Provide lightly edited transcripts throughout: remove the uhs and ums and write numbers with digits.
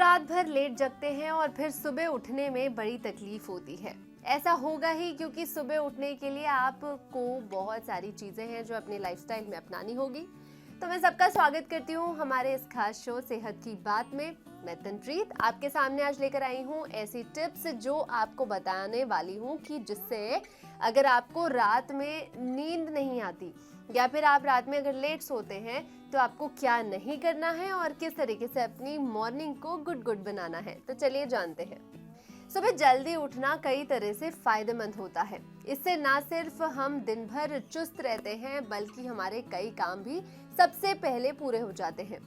रात भर लेट जगते हैं और फिर सुबह उठने में बड़ी तकलीफ होती है। ऐसा होगा ही क्योंकि सुबह उठने के लिए आपको बहुत सारी चीजें हैं जो अपनी लाइफस्टाइल में अपनानी होगी। तो मैं सबका स्वागत करती हूँ हमारे इस खास शो सेहत की बात में। मैं तनप्रीत आपके सामने आज लेकर आई हूँ ऐसी टिप्स जो आपको बताने वाली हूँ कि जिससे अगर आपको रात में नींद नहीं आती या फिर आप रात में अगर लेट सोते हैं तो आपको क्या नहीं करना है और किस तरीके से अपनी मॉर्निंग को गुड बनाना है। तो चलिए जानते हैं। सुबह जल्दी उठना कई तरह से फायदेमंद होता है। इससे ना सिर्फ हम दिन भर चुस्त रहते हैं बल्कि हमारे कई काम भी सबसे पहले पूरे हो जाते हैं।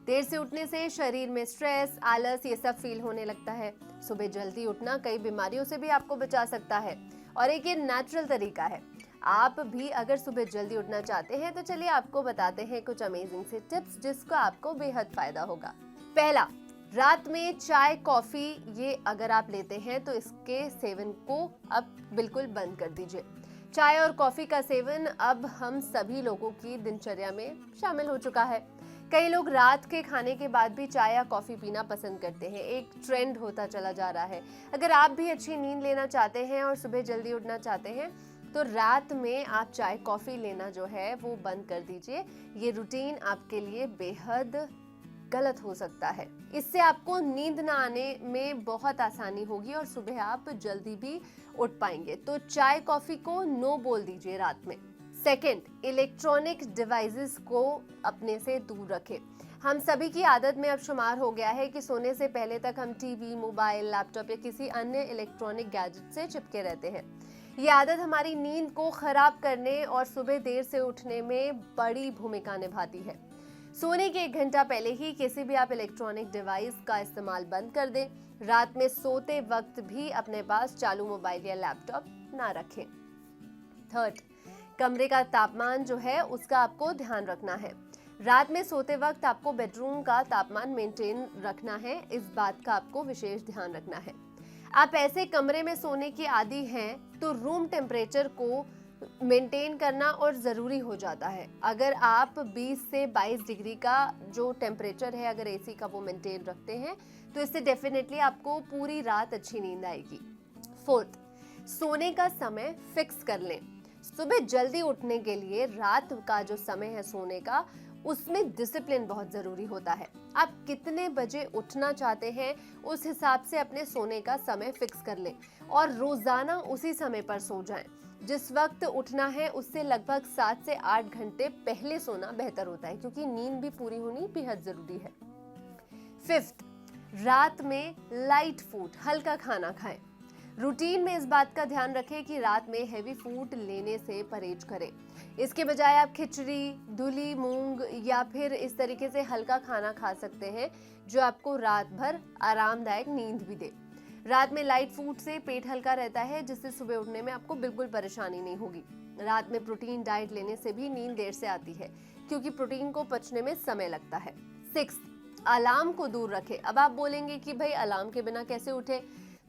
देर से उठने से शरीर में स्ट्रेस, आलस ये सब फील होने लगता है। सुबह जल्दी उठना कई बीमारियों से भी आपको बचा सकता है और एक ये नेचुरल तरीका है। आप भी अगर सुबह जल्दी उठना चाहते हैं तो चलिए आपको बताते हैं कुछ अमेजिंग से टिप्स जिसका आपको बेहद फायदा होगा। पहला, रात में चाय कॉफी ये अगर आप लेते हैं तो इसके सेवन को अब बिल्कुल बंद कर दीजिए। चाय और कॉफी का सेवन अब हम सभी लोगों की दिनचर्या में शामिल हो चुका है। कई लोग रात के खाने के बाद भी चाय या कॉफी पीना पसंद करते हैं। एक ट्रेंड होता चला जा रहा है। अगर आप भी अच्छी नींद लेना चाहते हैं और सुबह जल्दी उठना चाहते हैं तो रात में आप चाय कॉफी लेना जो है वो बंद कर दीजिए। ये रूटीन आपके लिए बेहद गलत हो सकता है। इससे आपको नींद ना आने में बहुत आसानी होगी और सुबह आप जल्दी भी उठ पाएंगे। तो चाय कॉफी को नो बोल दीजिए रात में। सेकंड, इलेक्ट्रॉनिक डिवाइसेस को अपने से दूर रखें। हम सभी की आदत में अब शुमार हो गया है कि सोने से पहले तक हम टीवी, मोबाइल, लैपटॉप या किसी अन्य इलेक्ट्रॉनिक गैजेट से चिपके रहते हैं। ये आदत हमारी नींद को खराब करने और सुबह देर से उठने में बड़ी भूमिका निभाती है। सोने के 1 घंटा पहले ही किसी भी आप इलेक्ट्रॉनिक डिवाइस का इस्तेमाल बंद कर दें। रात में सोते वक्त भी अपने पास चालू मोबाइल या लैपटॉप ना रखें। थर्ड, कमरे का तापमान जो है उसका आपको ध्यान रखना है। रात में सोते वक्त आपको बेडरूम का तापमान मेंटेन रखना है। इस बात का आपको विशेष ध्यान रखना है। आप ऐसे कमरे में सोने की आदी हैं तो रूम टेम्परेचर को मेंटेन करना और ज़रूरी हो जाता है। अगर आप 20 से 22 डिग्री का जो टेम्परेचर है अगर एसी का वो मेंटेन रखते हैं तो इससे डेफिनेटली आपको पूरी रात अच्छी नींद आएगी। फोर्थ, सोने का समय फिक्स कर लें। सुबह जल्दी उठने के लिए रात का जो समय है सोने का उसमें डिसिप्लिन बहुत ज़रूरी होता है। आप कितने बजे उठना चाहते हैं उस हिसाब से अपने सोने का समय फिक्स कर लें और रोज़ाना उसी समय पर सो जाएं। जिस वक्त उठना है उससे लगभग 7 से 8 घंटे पहले सोना बेहतर होता है क्योंकि नींद भी पूरी होनी बेहद ज़रूरी है। फिफ्थ, रात में लाइट फूड, हल्का खाना खाएं। रूटीन में इस बात का ध्यान रखें कि रात में हैवी फूड लेने से परहेज करें। इसके बजाय आप खिचड़ी, धुली मूंग या फिर इस तरीके से हल्का खाना खा सकते हैं जो आपको रात भर आरामदायक नींद भी दे। रात में लाइट फूड से पेट हल्का रहता है जिससे सुबह उठने में आपको बिल्कुल परेशानी नहीं होगी। रात में प्रोटीन डाइट लेने से भी नींद देर से आती है क्योंकि प्रोटीन को पचने में समय लगता है। 6, अलार्म को दूर रखें। अब आप बोलेंगे कि भाई अलार्म के बिना कैसे उठे,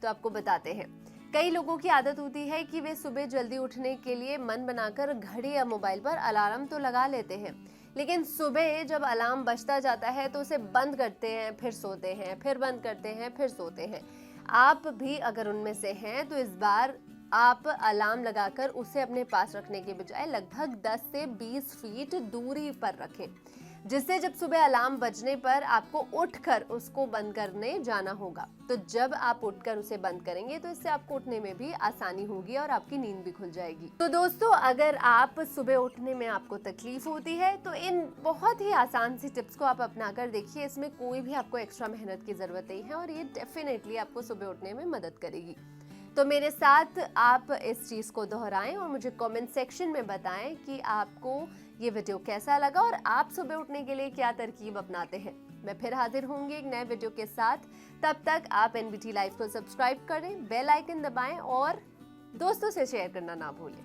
तो आपको बताते हैं। कई लोगों की आदत होती है कि वे सुबह जल्दी उठने के लिए मन बनाकर घड़ी या मोबाइल पर अलार्म तो लगा लेते हैं लेकिन सुबह जब अलार्म बजता जाता है तो उसे बंद करते हैं, फिर सोते हैं, फिर बंद करते हैं, फिर सोते हैं। आप भी अगर उनमें से हैं तो इस बार आप अलार्म लगाकर उसे अपने पास रखने के बजाय लगभग 10 से 20 फीट दूरी पर रखें जिससे जब सुबह अलार्म बजने पर आपको उठकर उसको बंद करने जाना होगा। तो जब आप उठकर उसे बंद करेंगे तो इससे आपको उठने में भी आसानी होगी और आपकी नींद भी खुल जाएगी। तो दोस्तों, अगर आप सुबह उठने में आपको तकलीफ होती है तो इन बहुत ही आसान सी टिप्स को आप अपना कर देखिए। इसमें कोई भी आपको एक्स्ट्रा मेहनत की जरूरत नहीं है और ये डेफिनेटली आपको सुबह उठने में मदद करेगी। तो मेरे साथ आप इस चीज़ को दोहराएं और मुझे कमेंट सेक्शन में बताएं कि आपको ये वीडियो कैसा लगा और आप सुबह उठने के लिए क्या तरकीब अपनाते हैं। मैं फिर हाजिर होंगी एक नए वीडियो के साथ। तब तक आप NBT लाइव को सब्सक्राइब करें, बेल आइकन दबाएं और दोस्तों से शेयर करना ना भूलें।